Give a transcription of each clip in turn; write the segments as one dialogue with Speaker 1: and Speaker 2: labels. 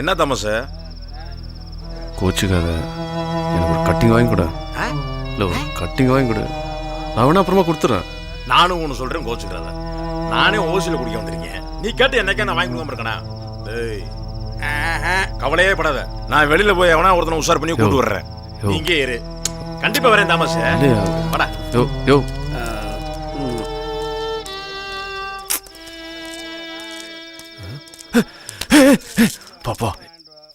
Speaker 1: என்ன தாமஸ்
Speaker 2: கோச்சுக்காத, எனக்கு ஒரு கட்டிங் வாங்கி கொடு. இல்லை, ஒரு கட்டிங் வாங்கி கொடு, நான் வேணா அப்புறமா கொடுத்துறேன்.
Speaker 1: நானும் ஒன்று சொல்றேன், கோச்சுக்காத. நானே ஓசியில குடிக்க வந்திருக்கேன், நீ கேட்டு என்னைக்கா நான் வாங்கி கொடுக்காம இருக்கேனா? கவலையே படாத, நான் வெளியில போய் எவனா ஒருத்தனை உஷார் பண்ணி கூட்டு வர்றேன். நீங்க இரு, கண்டிப்பா வரேன் தாமஸ். வாடா.
Speaker 2: யோ யோ பாப்பா,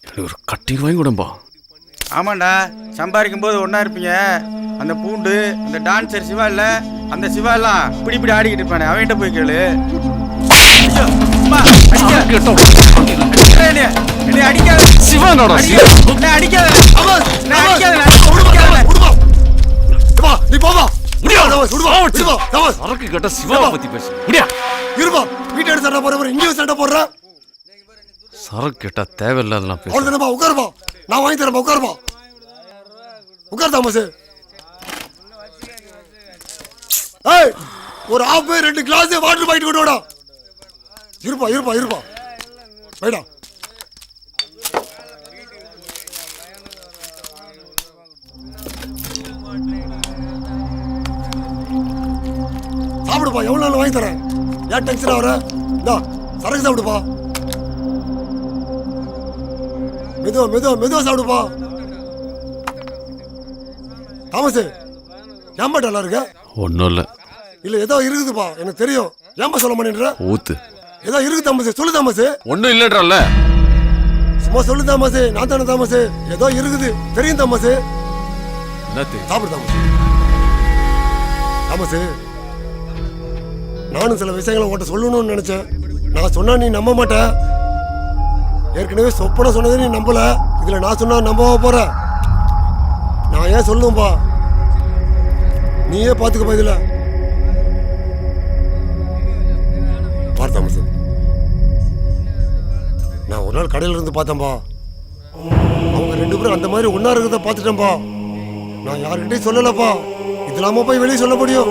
Speaker 2: எனக்கு ஒரு கட்டிங் வாங்கி கொடுப்பா.
Speaker 3: ஆமாண்டா, சம்பாதிக்கும் போது ஒன்றா இருப்பீங்க. அந்த பூண்டு, அந்த டான்ஸர் சிவா இல்லை, அந்த சிவா எல்லாம் இப்படி ஆடிக்கிட்டு இருப்பானே, அவன்கிட்ட போய் கேளு.
Speaker 2: சரக்கு கேட்டா தேவையில்லாதெல்லாம் பேச.
Speaker 4: உட்காருப்பா, நான் வாங்கி தரேன். உட்காருப்பா, உட்கார் தாமஸ். ஒரு ஆஃப் 2 கிளாஸ் வாட்டர் பாக்கெட் கொண்டு வாடா. இருப்பா வைடா. சாப்பிடுப்பா, எவ்வளவு நாள் வாங்கி தரேன். ஏன் டென்ஷன் ஆகுற? சரக்கு சாப்பிடுப்பா. மெதுவா சாப்பிடுப்பா. தாமஸ், ஏன்பா நல்லா இருக்க?
Speaker 2: ஒன்றும் இல்லை.
Speaker 4: இல்லை, ஏதோ இருக்குதுப்பா, எனக்கு தெரியும். ஏன்பா சொல்ல மாட்டேன்ற?
Speaker 2: ஊத்து.
Speaker 4: ஏதோ இருக்கு தாமஸ், சொல்லு தாமஸ்.
Speaker 2: ஒன்றும் இல்லைன்றல்ல,
Speaker 4: சும்மா சொல்லு தாமஸ். நான் தானே தாமஸ், ஏதோ இருக்குது, தெரியும் தாமஸ். சாப்பிடு தாமஸ். தாமஸ், நானும் சில விஷயங்களை உன்கிட்ட சொல்லணும்னு நினைச்சேன். நான் சொன்னா நீ நம்ப மாட்டேன். ஏற்கனவே சொப்பன சொன்னதை நீ நம்பல, இதுல நான் சொன்னா நம்பவா போற? நான் ஏன் சொல்லும்பா, நீயே பாத்துக்கப்பா. இதுல பார் தாமஸ், நான் ஒரு நாள் கடையில இருந்து பார்த்தேன்பா. அவங்க 2 பேரும் அந்த மாதிரி ஒன்னா இருக்கிறத பார்த்துட்டேன்பா. நான் யாருக்கிட்டையும் சொல்லலப்பா. இது இல்லாம போய் வெளியே சொல்ல முடியும்?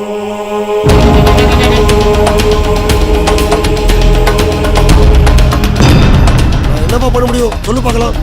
Speaker 4: நான் என்னப்பா பண்ண முடியும்? சொல்லு பார்க்கலாம்.